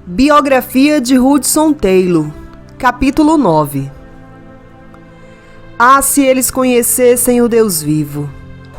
Biografia de Hudson Taylor, capítulo 9. Ah, se eles conhecessem o Deus vivo!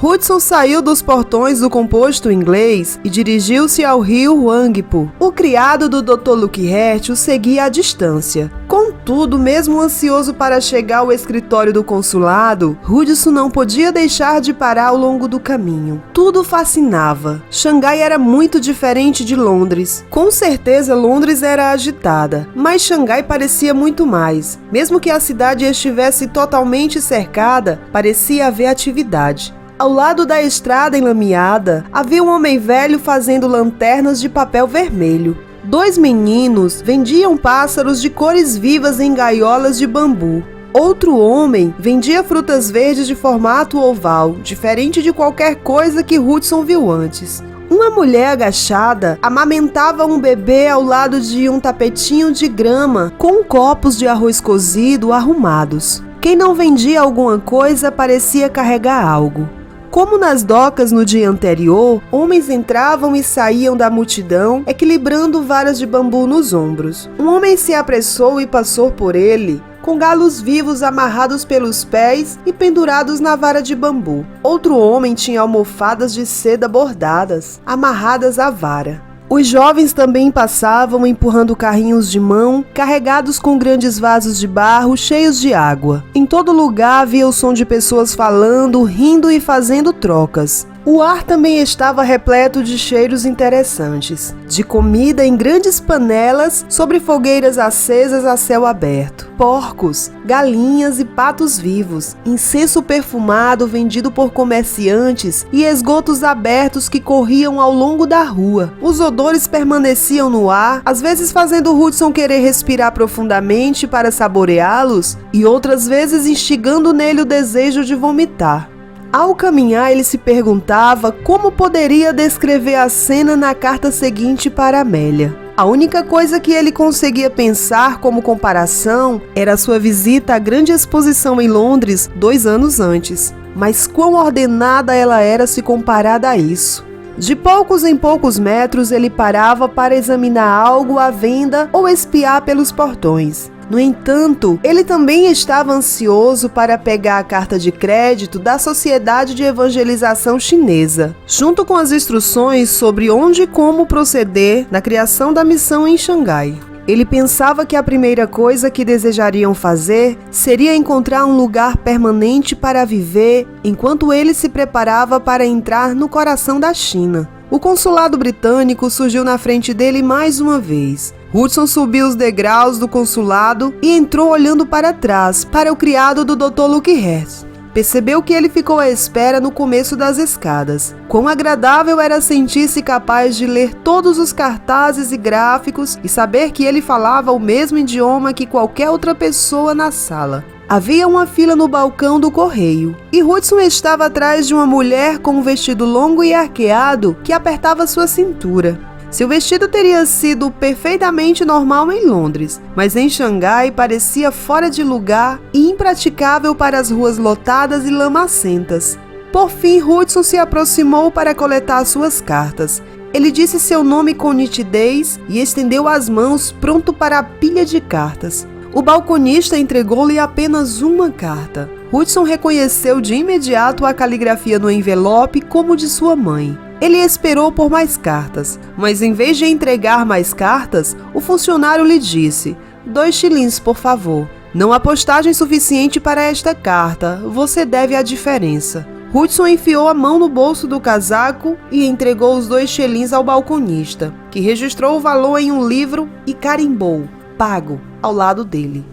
Hudson saiu dos portões do composto inglês e dirigiu-se ao rio Wangpo. O criado do Dr. Lockhart o seguia à distância. Contudo, mesmo ansioso para chegar ao escritório do consulado, Hudson não podia deixar de parar ao longo do caminho. Tudo fascinava. Xangai era muito diferente de Londres. Com certeza, Londres era agitada, mas Xangai parecia muito mais. Mesmo que a cidade estivesse totalmente cercada, parecia haver atividade. Ao lado da estrada enlameada, havia um homem velho fazendo lanternas de papel vermelho. Dois meninos vendiam pássaros de cores vivas em gaiolas de bambu. Outro homem vendia frutas verdes de formato oval, diferente de qualquer coisa que Hudson viu antes. Uma mulher agachada amamentava um bebê ao lado de um tapetinho de grama com copos de arroz cozido arrumados. Quem não vendia alguma coisa parecia carregar algo. Como nas docas no dia anterior, homens entravam e saíam da multidão, equilibrando varas de bambu nos ombros. Um homem se apressou e passou por ele, com galos vivos amarrados pelos pés e pendurados na vara de bambu. Outro homem tinha almofadas de seda bordadas, amarradas à vara. Os jovens também passavam empurrando carrinhos de mão, carregados com grandes vasos de barro cheios de água. Em todo lugar havia o som de pessoas falando, rindo e fazendo trocas. O ar também estava repleto de cheiros interessantes, de comida em grandes panelas sobre fogueiras acesas a céu aberto. Porcos, galinhas e patos vivos, incenso perfumado vendido por comerciantes e esgotos abertos que corriam ao longo da rua. Os odores permaneciam no ar, às vezes fazendo Hudson querer respirar profundamente para saboreá-los e outras vezes instigando nele o desejo de vomitar. Ao caminhar, ele se perguntava como poderia descrever a cena na carta seguinte para Amélia. A única coisa que ele conseguia pensar como comparação era sua visita à grande exposição em Londres 2 anos antes. Mas quão ordenada ela era se comparada a isso. De poucos em poucos metros, ele parava para examinar algo à venda ou espiar pelos portões. No entanto, ele também estava ansioso para pegar a carta de crédito da Sociedade de Evangelização Chinesa, junto com as instruções sobre onde e como proceder na criação da missão em Xangai. Ele pensava que a primeira coisa que desejariam fazer seria encontrar um lugar permanente para viver enquanto ele se preparava para entrar no coração da China. O consulado britânico surgiu na frente dele mais uma vez. Hudson subiu os degraus do consulado e entrou olhando para trás, para o criado do Dr. Lockhart. Percebeu que ele ficou à espera no começo das escadas. Quão agradável era sentir-se capaz de ler todos os cartazes e gráficos e saber que ele falava o mesmo idioma que qualquer outra pessoa na sala. Havia uma fila no balcão do correio, e Hudson estava atrás de uma mulher com um vestido longo e arqueado que apertava sua cintura. Seu vestido teria sido perfeitamente normal em Londres, mas em Xangai parecia fora de lugar e impraticável para as ruas lotadas e lamacentas. Por fim, Hudson se aproximou para coletar suas cartas. Ele disse seu nome com nitidez e estendeu as mãos pronto para a pilha de cartas. O balconista entregou-lhe apenas uma carta. Hudson reconheceu de imediato a caligrafia no envelope como de sua mãe. Ele esperou por mais cartas, mas em vez de entregar mais cartas, o funcionário lhe disse: 2 shillings, por favor. Não há postagem suficiente para esta carta, você deve a diferença. Hudson enfiou a mão no bolso do casaco e entregou os 2 shillings ao balconista, que registrou o valor em um livro e carimbou, pago, ao lado dele.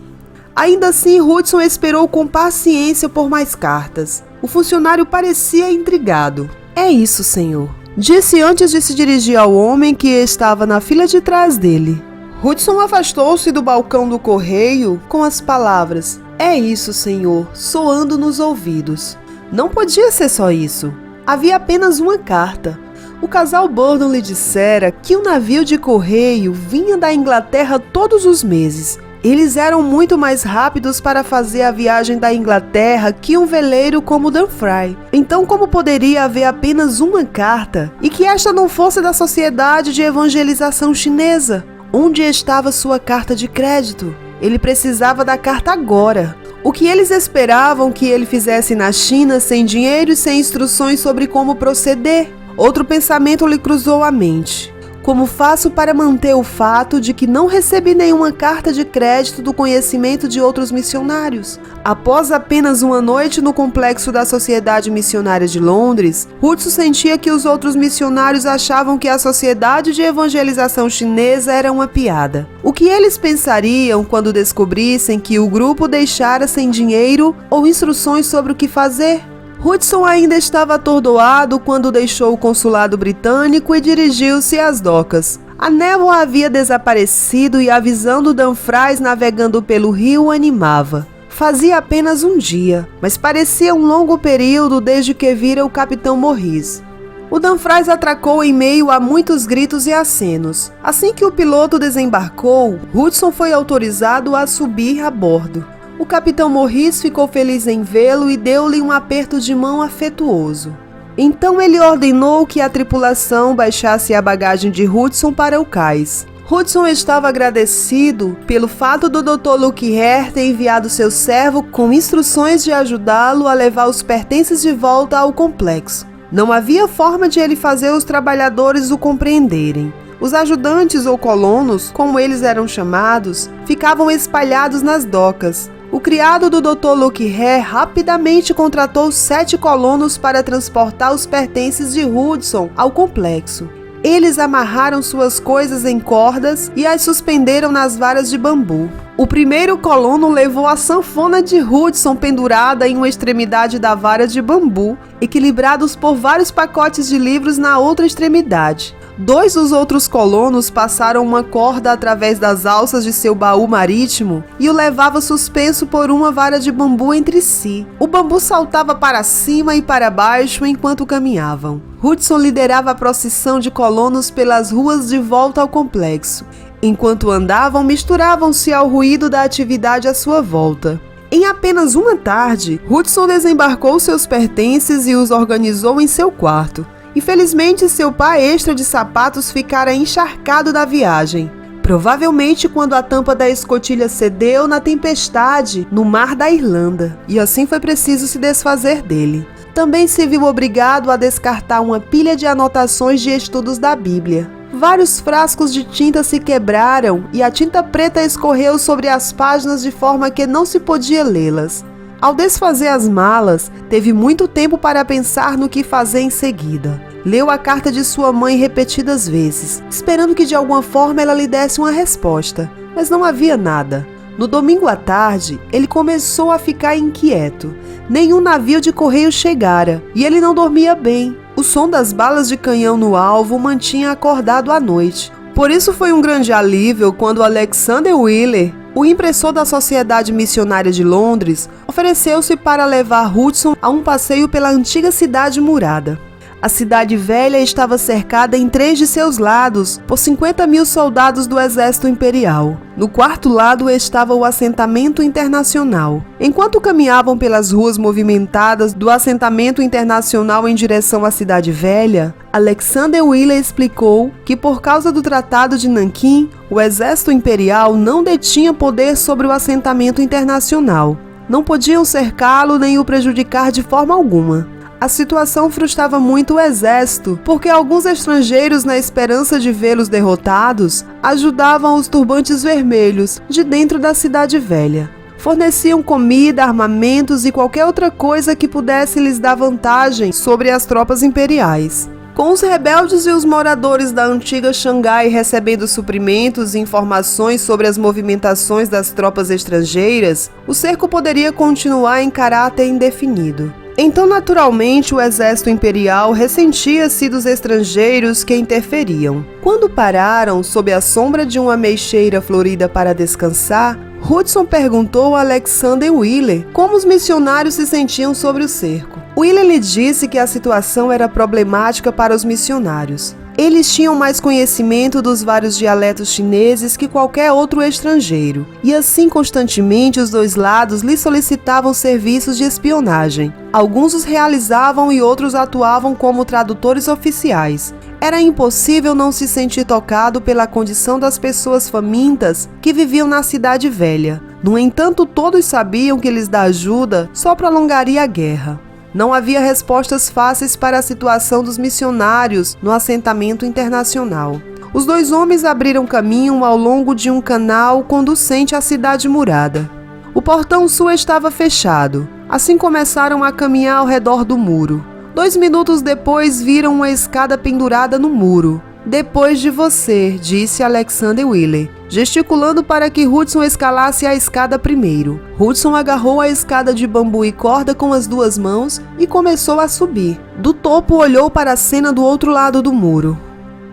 Ainda assim, Hudson esperou com paciência por mais cartas. O funcionário parecia intrigado. É isso, senhor, disse antes de se dirigir ao homem que estava na fila de trás dele. Hudson afastou-se do balcão do correio com as palavras "É isso, senhor", soando nos ouvidos. Não podia ser só isso. Havia apenas uma carta. O casal Burdon lhe dissera que o navio de correio vinha da Inglaterra todos os meses. Eles eram muito mais rápidos para fazer a viagem da Inglaterra que um veleiro como o Dunfry. Então, como poderia haver apenas uma carta e que esta não fosse da Sociedade de Evangelização Chinesa? Onde estava sua carta de crédito? Ele precisava da carta agora. O que eles esperavam que ele fizesse na China sem dinheiro e sem instruções sobre como proceder? Outro pensamento lhe cruzou a mente. Como faço para manter o fato de que não recebi nenhuma carta de crédito do conhecimento de outros missionários? Após apenas uma noite no complexo da Sociedade Missionária de Londres, Hudson sentia que os outros missionários achavam que a Sociedade de Evangelização Chinesa era uma piada. O que eles pensariam quando descobrissem que o grupo deixara sem dinheiro ou instruções sobre o que fazer? Hudson ainda estava atordoado quando deixou o consulado britânico e dirigiu-se às docas. A névoa havia desaparecido e a visão do Dumfries navegando pelo rio o animava. Fazia apenas um dia, mas parecia um longo período desde que vira o capitão Morris. O Dumfries atracou em meio a muitos gritos e acenos. Assim que o piloto desembarcou, Hudson foi autorizado a subir a bordo. O capitão Morris ficou feliz em vê-lo e deu-lhe um aperto de mão afetuoso. Então ele ordenou que a tripulação baixasse a bagagem de Hudson para o cais. Hudson estava agradecido pelo fato do Dr. Luke Hare ter enviado seu servo com instruções de ajudá-lo a levar os pertences de volta ao complexo. Não havia forma de ele fazer os trabalhadores o compreenderem. Os ajudantes ou colonos, como eles eram chamados, ficavam espalhados nas docas. O criado do Dr. Luke Hare rapidamente contratou 7 colonos para transportar os pertences de Hudson ao complexo. Eles amarraram suas coisas em cordas e as suspenderam nas varas de bambu. O primeiro colono levou a sanfona de Hudson pendurada em uma extremidade da vara de bambu, equilibrados por vários pacotes de livros na outra extremidade. 2 dos outros colonos passaram uma corda através das alças de seu baú marítimo e o levava suspenso por uma vara de bambu entre si. O bambu saltava para cima e para baixo enquanto caminhavam. Hudson liderava a procissão de colonos pelas ruas de volta ao complexo. Enquanto andavam, misturavam-se ao ruído da atividade à sua volta. Em apenas uma tarde, Hudson desembarcou seus pertences e os organizou em seu quarto. Infelizmente, seu par extra de sapatos ficara encharcado da viagem. Provavelmente quando a tampa da escotilha cedeu na tempestade no mar da Irlanda, e assim foi preciso se desfazer dele. Também se viu obrigado a descartar uma pilha de anotações de estudos da Bíblia. Vários frascos de tinta se quebraram e a tinta preta escorreu sobre as páginas de forma que não se podia lê-las. Ao desfazer as malas, teve muito tempo para pensar no que fazer em seguida. Leu a carta de sua mãe repetidas vezes, esperando que de alguma forma ela lhe desse uma resposta, mas não havia nada. No domingo à tarde, ele começou a ficar inquieto. Nenhum navio de correio chegara, e ele não dormia bem. O som das balas de canhão no alvo o mantinha acordado à noite. Por isso foi um grande alívio quando Alexander Wheeler, o impressor da Sociedade Missionária de Londres, ofereceu-se para levar Hudson a um passeio pela antiga cidade murada. A cidade velha estava cercada em 3 de seus lados por 50.000 soldados do exército imperial. No quarto lado estava o assentamento internacional. Enquanto caminhavam pelas ruas movimentadas do assentamento internacional em direção à cidade velha, Alexander Wheeler explicou que por causa do Tratado de Nanquim, o exército imperial não detinha poder sobre o assentamento internacional. Não podiam cercá-lo nem o prejudicar de forma alguma. A situação frustrava muito o exército, porque alguns estrangeiros, na esperança de vê-los derrotados, ajudavam os turbantes vermelhos de dentro da cidade velha. Forneciam comida, armamentos e qualquer outra coisa que pudesse lhes dar vantagem sobre as tropas imperiais. Com os rebeldes e os moradores da antiga Xangai recebendo suprimentos e informações sobre as movimentações das tropas estrangeiras, o cerco poderia continuar em caráter indefinido. Então, naturalmente, o exército imperial ressentia-se dos estrangeiros que interferiam. Quando pararam sob a sombra de uma ameixeira florida para descansar, Hudson perguntou a Alexander Wheeler como os missionários se sentiam sobre o cerco. Wheeler lhe disse que a situação era problemática para os missionários. Eles tinham mais conhecimento dos vários dialetos chineses que qualquer outro estrangeiro, e assim constantemente os dois lados lhe solicitavam serviços de espionagem. Alguns os realizavam e outros atuavam como tradutores oficiais. Era impossível não se sentir tocado pela condição das pessoas famintas que viviam na cidade velha. No entanto, todos sabiam que lhes dar ajuda só prolongaria a guerra. Não havia respostas fáceis para a situação dos missionários no assentamento internacional. Os dois homens abriram caminho ao longo de um canal conducente à cidade murada. O portão sul estava fechado. Assim começaram a caminhar ao redor do muro. 2 minutos depois viram uma escada pendurada no muro. "Depois de você", disse Alexander Wiley, gesticulando para que Hudson escalasse a escada primeiro. Hudson agarrou a escada de bambu e corda com as 2 mãos e começou a subir. Do topo olhou para a cena do outro lado do muro.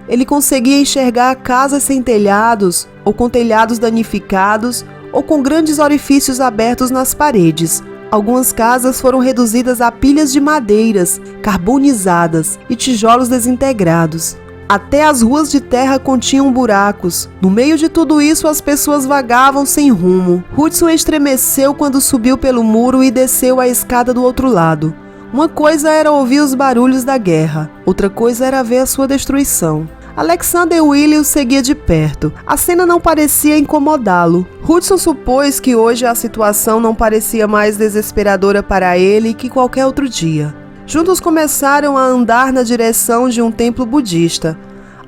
Ele conseguia enxergar casas sem telhados, ou com telhados danificados, ou com grandes orifícios abertos nas paredes. Algumas casas foram reduzidas a pilhas de madeiras, carbonizadas e tijolos desintegrados. Até as ruas de terra continham buracos. No meio de tudo isso, as pessoas vagavam sem rumo. Hudson estremeceu quando subiu pelo muro e desceu a escada do outro lado. Uma coisa era ouvir os barulhos da guerra, outra coisa era ver a sua destruição. Alexander Wiley o seguia de perto. A cena não parecia incomodá-lo. Hudson supôs que hoje a situação não parecia mais desesperadora para ele que qualquer outro dia. Juntos começaram a andar na direção de um templo budista.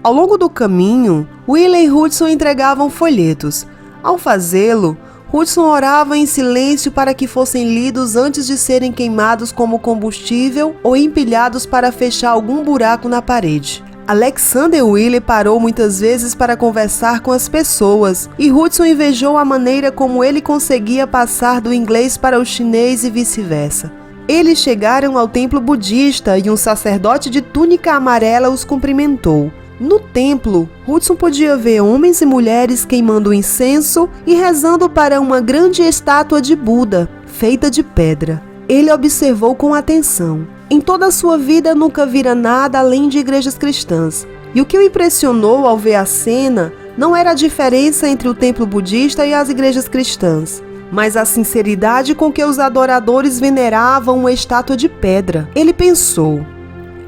Ao longo do caminho, Wiley e Hudson entregavam folhetos. Ao fazê-lo, Hudson orava em silêncio para que fossem lidos antes de serem queimados como combustível ou empilhados para fechar algum buraco na parede. Alexander Wiley parou muitas vezes para conversar com as pessoas, e Hudson invejou a maneira como ele conseguia passar do inglês para o chinês e vice-versa. Eles chegaram ao templo budista e um sacerdote de túnica amarela os cumprimentou. No templo, Hudson podia ver homens e mulheres queimando incenso e rezando para uma grande estátua de Buda, feita de pedra. Ele observou com atenção. Em toda a sua vida nunca vira nada além de igrejas cristãs. E o que o impressionou ao ver a cena não era a diferença entre o templo budista e as igrejas cristãs, mas a sinceridade com que os adoradores veneravam uma estátua de pedra. Ele pensou: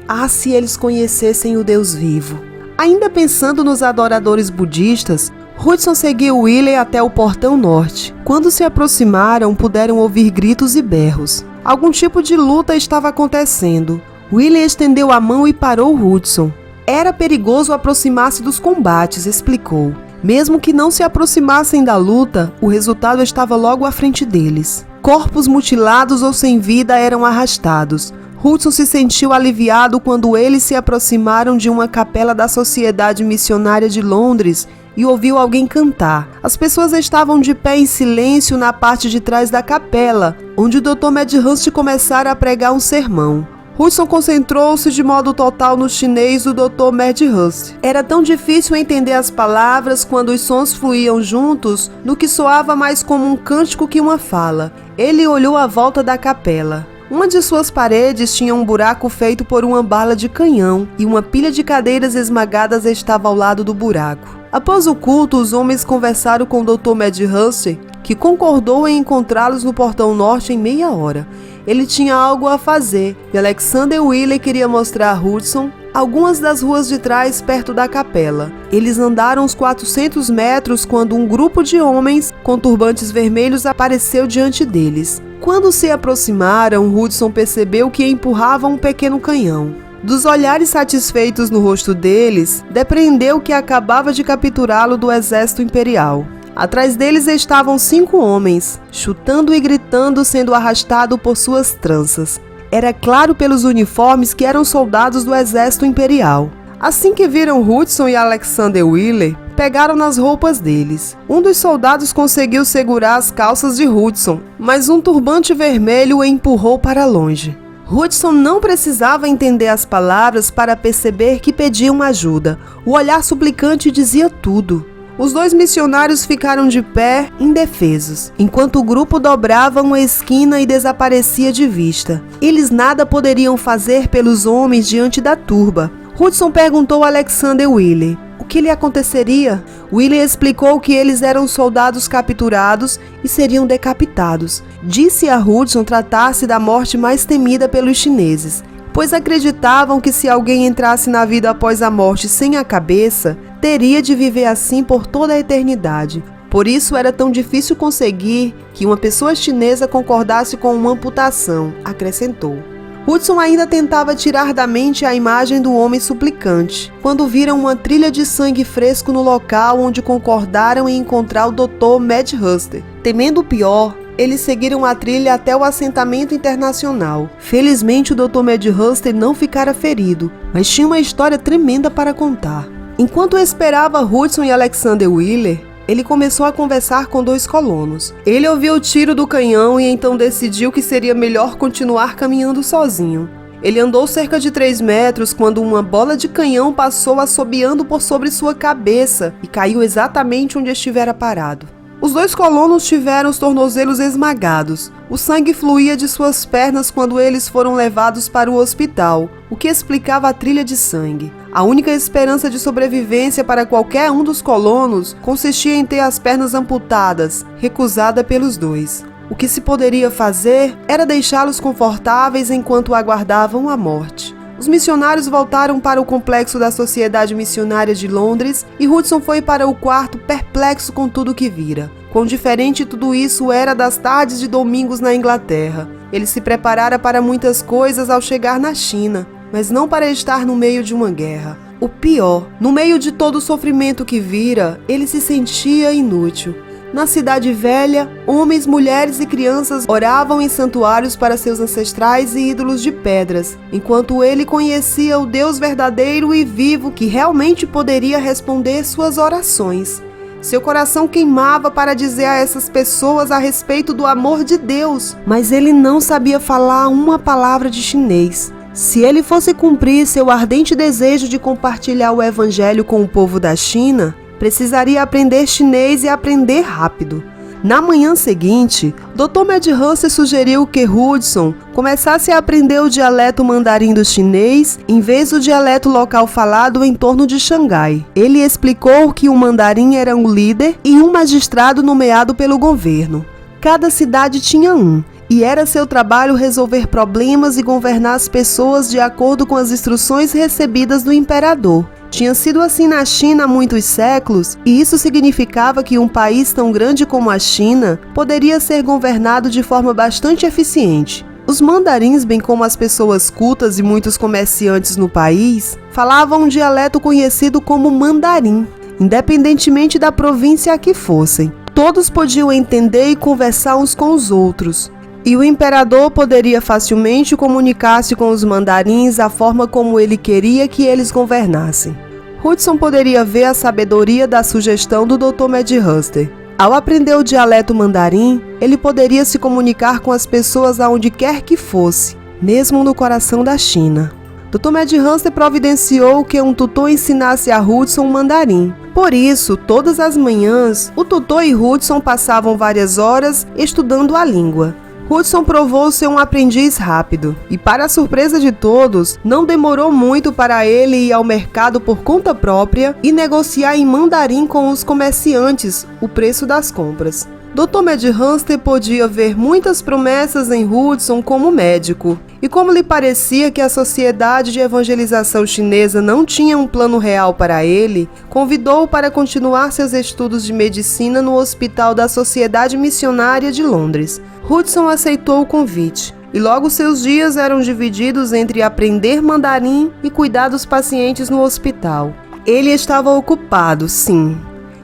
"Ah, se eles conhecessem o Deus vivo." Ainda pensando nos adoradores budistas, Hudson seguiu Wiley até o portão norte. Quando se aproximaram, puderam ouvir gritos e berros. Algum tipo de luta estava acontecendo. Wiley estendeu a mão e parou Hudson. Era perigoso aproximar-se dos combates, explicou. Mesmo que não se aproximassem da luta, o resultado estava logo à frente deles. Corpos mutilados ou sem vida eram arrastados. Hudson se sentiu aliviado quando eles se aproximaram de uma capela da Sociedade Missionária de Londres e ouviu alguém cantar. As pessoas estavam de pé em silêncio na parte de trás da capela, onde o Dr. Medhurst começara a pregar um sermão. Hudson concentrou-se de modo total no chinês do Dr. Medhurst. Era tão difícil entender as palavras quando os sons fluíam juntos, no que soava mais como um cântico que uma fala. Ele olhou à volta da capela. Uma de suas paredes tinha um buraco feito por uma bala de canhão e uma pilha de cadeiras esmagadas estava ao lado do buraco. Após o culto, os homens conversaram com o Dr. Medhurst, que concordou em encontrá-los no portão norte em meia hora. Ele tinha algo a fazer e Alexander Wiley queria mostrar a Hudson algumas das ruas de trás perto da capela. Eles andaram uns 400 metros quando um grupo de homens com turbantes vermelhos apareceu diante deles. Quando se aproximaram, Hudson percebeu que empurravam um pequeno canhão. Dos olhares satisfeitos no rosto deles, depreendeu que acabava de capturá-lo do exército imperial. Atrás deles estavam 5 homens, chutando e gritando, sendo arrastados por suas tranças. Era claro pelos uniformes que eram soldados do exército imperial. Assim que viram Hudson e Alexander Wiley, pegaram nas roupas deles. Um dos soldados conseguiu segurar as calças de Hudson, mas um turbante vermelho o empurrou para longe. Hudson não precisava entender as palavras para perceber que pediam ajuda. O olhar suplicante dizia tudo. Os 2 missionários ficaram de pé, indefesos, enquanto o grupo dobrava uma esquina e desaparecia de vista. Eles nada poderiam fazer pelos homens diante da turba. Hudson perguntou a Alexander Wheeler o que lhe aconteceria. Wheeler explicou que eles eram soldados capturados e seriam decapitados. Disse a Hudson tratar-se da morte mais temida pelos chineses, pois acreditavam que se alguém entrasse na vida após a morte sem a cabeça, teria de viver assim por toda a eternidade. Por isso era tão difícil conseguir que uma pessoa chinesa concordasse com uma amputação, acrescentou. Hudson ainda tentava tirar da mente a imagem do homem suplicante, quando viram uma trilha de sangue fresco no local onde concordaram em encontrar o Dr. Medhurst. Temendo o pior, eles seguiram a trilha até o assentamento internacional. Felizmente o Dr. Medhurst não ficara ferido, mas tinha uma história tremenda para contar. Enquanto esperava Hudson e Alexander Wheeler, ele começou a conversar com 2 colonos. Ele ouviu o tiro do canhão e então decidiu que seria melhor continuar caminhando sozinho. Ele andou cerca de 3 metros quando uma bola de canhão passou assobiando por sobre sua cabeça e caiu exatamente onde estivera parado. Os 2 colonos tiveram os tornozelos esmagados. O sangue fluía de suas pernas quando eles foram levados para o hospital, o que explicava a trilha de sangue. A única esperança de sobrevivência para qualquer um dos colonos consistia em ter as pernas amputadas, recusada pelos 2. O que se poderia fazer era deixá-los confortáveis enquanto aguardavam a morte. Os missionários voltaram para o complexo da Sociedade Missionária de Londres e Hudson foi para o quarto perplexo com tudo o que vira. Quão diferente tudo isso era das tardes de domingos na Inglaterra. Ele se preparara para muitas coisas ao chegar na China, mas não para estar no meio de uma guerra. O pior, no meio de todo o sofrimento que vira, ele se sentia inútil. Na cidade velha, homens, mulheres e crianças oravam em santuários para seus ancestrais e ídolos de pedras, enquanto ele conhecia o Deus verdadeiro e vivo que realmente poderia responder suas orações. Seu coração queimava para dizer a essas pessoas a respeito do amor de Deus, mas ele não sabia falar uma palavra de chinês. Se ele fosse cumprir seu ardente desejo de compartilhar o evangelho com o povo da China, precisaria aprender chinês e aprender rápido. Na manhã seguinte, Dr. Medhurst sugeriu que Hudson começasse a aprender o dialeto mandarim do chinês em vez do dialeto local falado em torno de Xangai. Ele explicou que o mandarim era um líder e um magistrado nomeado pelo governo. Cada cidade tinha um, e era seu trabalho resolver problemas e governar as pessoas de acordo com as instruções recebidas do imperador. Tinha sido assim na China há muitos séculos, e isso significava que um país tão grande como a China poderia ser governado de forma bastante eficiente. Os mandarins, bem como as pessoas cultas e muitos comerciantes no país, falavam um dialeto conhecido como mandarim, independentemente da província a que fossem. Todos podiam entender e conversar uns com os outros. E o imperador poderia facilmente comunicar-se com os mandarins a forma como ele queria que eles governassem. Hudson poderia ver a sabedoria da sugestão do Dr. Medhurst. Ao aprender o dialeto mandarim, ele poderia se comunicar com as pessoas aonde quer que fosse, mesmo no coração da China. Dr. Medhurst providenciou que um tutor ensinasse a Hudson mandarim. Por isso, todas as manhãs, o tutor e Hudson passavam várias horas estudando a língua. Hudson provou ser um aprendiz rápido, e para a surpresa de todos, não demorou muito para ele ir ao mercado por conta própria e negociar em mandarim com os comerciantes o preço das compras. Dr. Medhurst podia ver muitas promessas em Hudson como médico, e como lhe parecia que a Sociedade de Evangelização Chinesa não tinha um plano real para ele, convidou-o para continuar seus estudos de medicina no Hospital da Sociedade Missionária de Londres. Hudson aceitou o convite, e logo seus dias eram divididos entre aprender mandarim e cuidar dos pacientes no hospital. Ele estava ocupado, sim,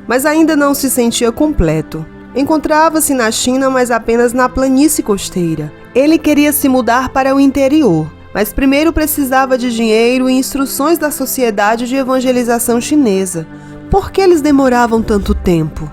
mas ainda não se sentia completo. Encontrava-se na China, mas apenas na planície costeira. Ele queria se mudar para o interior, mas primeiro precisava de dinheiro e instruções da Sociedade de Evangelização Chinesa. Por que eles demoravam tanto tempo?